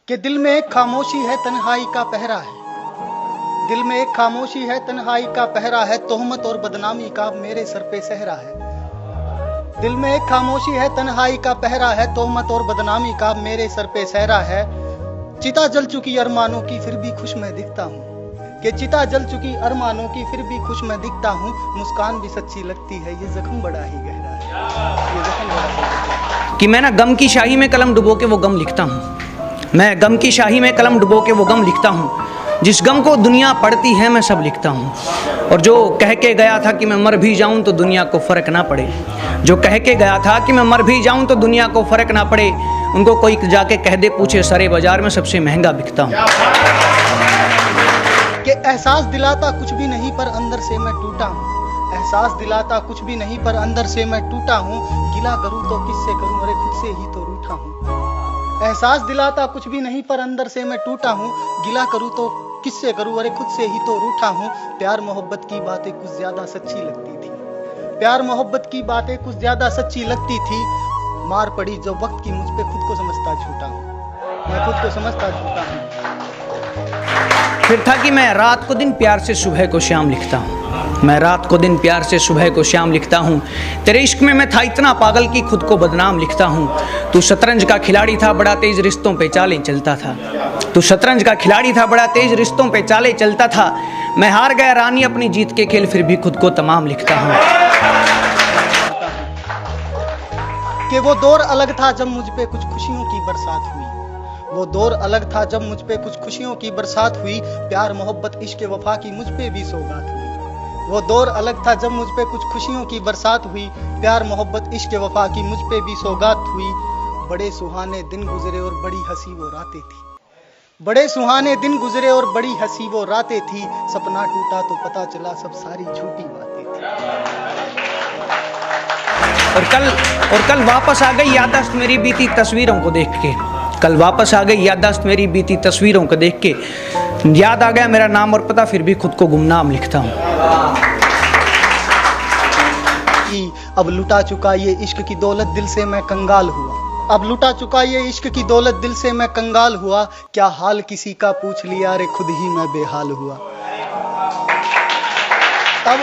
कि दिल में एक खामोशी है, तन्हाई का पहरा है। दिल में एक खामोशी है, तन्हाई का पहरा है। तोहमत और बदनामी का मेरे सर पे सहरा है। दिल में एक खामोशी है, तन्हाई का पहरा है। तोहमत और बदनामी का मेरे सर पे सहरा है। चिता जल चुकी अरमानों की फिर भी खुश मैं दिखता हूँ। कि चिता जल चुकी अरमानों की फिर भी खुश मैं दिखता हूँ। मुस्कान भी सच्ची लगती है, ये जख्म बड़ा ही गहरा है। ये जख्म बड़ा ही गहरा है। कि मैं ना गम की शाही में कलम डुबो के वो गम लिखता हूँ। मैं गम की शाही में कलम डुबो के वो गम लिखता हूँ। जिस गम को दुनिया पढ़ती है मैं सब लिखता हूँ। और जो कह के गया था कि मैं मर भी जाऊँ तो दुनिया को फ़र्क ना पड़े, जो कह के गया था कि मैं मर भी जाऊँ तो दुनिया को फ़र्क ना पड़े, उनको कोई जाके कह दे पूछे सरे बाजार में सबसे महंगा बिकता हूँ। कि एहसास दिलाता कुछ भी नहीं पर अंदर से मैं टूटा हूँ। एहसास दिलाता कुछ भी नहीं पर अंदर से मैं टूटा हूँ। गिला करूँ तो किससे करूँ, अरे खुद से ही तो रूठा हूँ। एहसास दिलाता कुछ भी नहीं पर अंदर से मैं टूटा हूँ। गिला करूँ तो किससे करूँ, अरे खुद से ही तो रूठा हूँ। प्यार मोहब्बत की बातें कुछ ज्यादा सच्ची लगती थी। प्यार मोहब्बत की बातें कुछ ज्यादा सच्ची लगती थी। मार पड़ी जब वक्त की मुझ पे खुद को समझता झूठा हूँ। मैं खुद को समझता झूठा हूँ। फिर था कि मैं रात को दिन प्यार से सुबह को शाम लिखता हूँ। मैं रात को दिन प्यार से सुबह को शाम लिखता हूँ। तेरे इश्क में मैं था इतना पागल कि खुद को बदनाम लिखता हूँ। तू शतरंज का खिलाड़ी था, बड़ा तेज रिश्तों पे चालें चलता था। तू शतरंज का खिलाड़ी था, बड़ा तेज रिश्तों पे चालें चलता था। मैं हार गया रानी अपनी जीत के खेल, फिर भी खुद को तमाम लिखता हूँ। कि वो दौर अलग था जब मुझ पे कुछ खुशियों की बरसात हुई। वो दौर अलग था जब मुझ पे कुछ खुशियों की बरसात हुई। प्यार मोहब्बत इश्क वफा की मुझ पे भी सौगात हुई। वो दौर अलग था जब मुझ पे कुछ खुशियों की बरसात हुई। प्यार मोहब्बत इश्क वफा की मुझ पे भी सौगात हुई। बड़े सुहाने दिन गुजरे और बड़ी हंसी वो रातें थी। बड़े सुहाने दिन गुजरे और बड़ी हंसी वो रातें थी। सपना टूटा तो पता चला सब सारी झूठी बातें थी। और कल वापस आ गई याददाश्त मेरी बीती तस्वीरों को देख के। कल वापस आ गई याददाश्त मेरी बीती तस्वीरों को देख के। याद आ गया मेरा नाम और पता, फिर भी खुद को गुमनाम लिखता हूँ। अब लुटा चुका ये इश्क की दौलत, दिल से मैं कंगाल हुआ। अब लुटा चुका ये इश्क की दौलत, दिल से मैं कंगाल हुआ। क्या हाल किसी का पूछ लिया, रे खुद ही मैं बेहाल हुआ। अब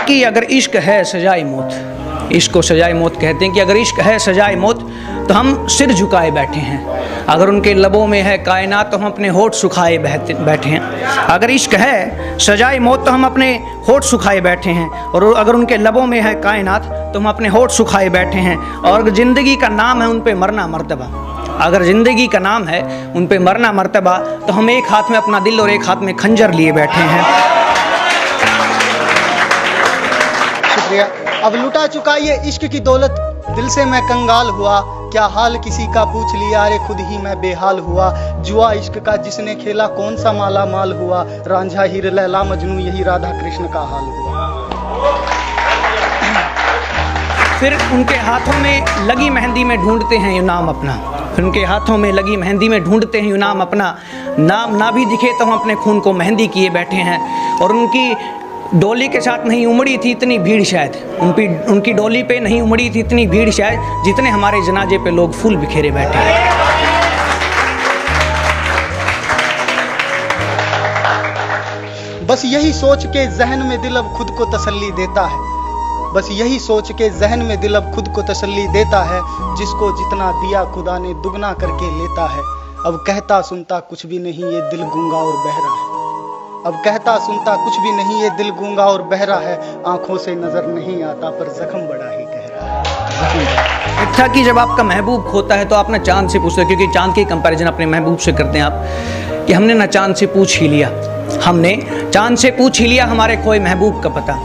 कि अगर इश्क है सजाए मौत, इश्क को सजाए मौत कहते हैं कि अगर इश्क है सजाए मौत तो हम सिर झुकाए बैठे हैं। अगर उनके लबों में है कायनात तो हम अपने होठ सुखाए बैठे हैं। अगर इश्क है सजाए मौत तो हम अपने होठ सुखाए बैठे हैं। और अगर उनके लबों में है कायनात तो हम अपने होठ सुखाए बैठे हैं। और अगर ज़िंदगी का नाम है उन पे मरना मर्तबा, अगर ज़िंदगी का नाम है उन पे मरना मर्तबा, तो हम एक हाथ में अपना दिल और एक हाथ में खंजर लिए बैठे हैं। शुक्रिया। अब लुटा चुका ये इश्क की दौलत, दिल से मैं कंगाल हुआ। क्या हाल किसी का पूछ लिया, रे खुद ही मैं बेहाल हुआ। जुआ इश्क का जिसने खेला कौन सा माला माल हुआ। रांझा हीर लैला मजनू यही राधा कृष्ण का हाल हुआ। फिर उनके हाथों में लगी मेहंदी में ढूंढते हैं ये नाम अपना। फिर उनके हाथों में लगी मेहंदी में ढूंढते हैं ये नाम अपना। नाम ना भी दिखे तो हम अपने खून को मेहंदी किए बैठे हैं। और उनकी डोली के साथ नहीं उमड़ी थी इतनी भीड़ शायद, उनकी डोली पे नहीं उमड़ी थी इतनी भीड़ शायद जितने हमारे जनाजे पे लोग फूल बिखेरे बैठे हैं। बस यही सोच के जहन में दिल अब खुद को तसल्ली देता है। बस यही सोच के जहन में दिल अब खुद को तसल्ली देता है। जिसको जितना दिया खुदा ने दुगना करके लेता है। अब कहता सुनता कुछ भी नहीं ये दिल गूंगा और बहरा है। अब कहता सुनता कुछ भी नहीं ये दिल गूंगा और बहरा है। आंखों से नजर नहीं आता पर जख्म बड़ा ही गहरा है। एक था कि जब आपका महबूब खोता है तो आप ना चांद से पूछते, क्योंकि चांद की कंपैरिजन अपने महबूब से करते हैं आप, कि हमने ना चांद से पूछ ही लिया, हमने चांद से पूछ ही लिया हमारे खोए महबूब का पता।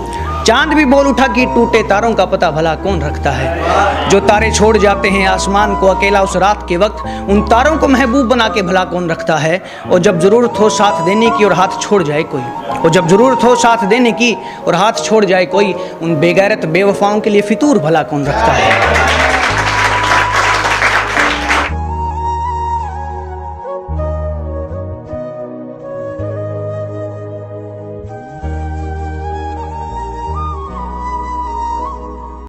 चांद भी बोल उठा कि टूटे तारों का पता भला कौन रखता है। जो तारे छोड़ जाते हैं आसमान को अकेला उस रात के वक्त, उन तारों को महबूब बना के भला कौन रखता है। और जब ज़रूरत हो साथ देने की और हाथ छोड़ जाए कोई, और जब ज़रूरत हो साथ देने की और हाथ छोड़ जाए कोई, उन बेगैरत बेवफाओं के लिए फितूर भला कौन रखता है।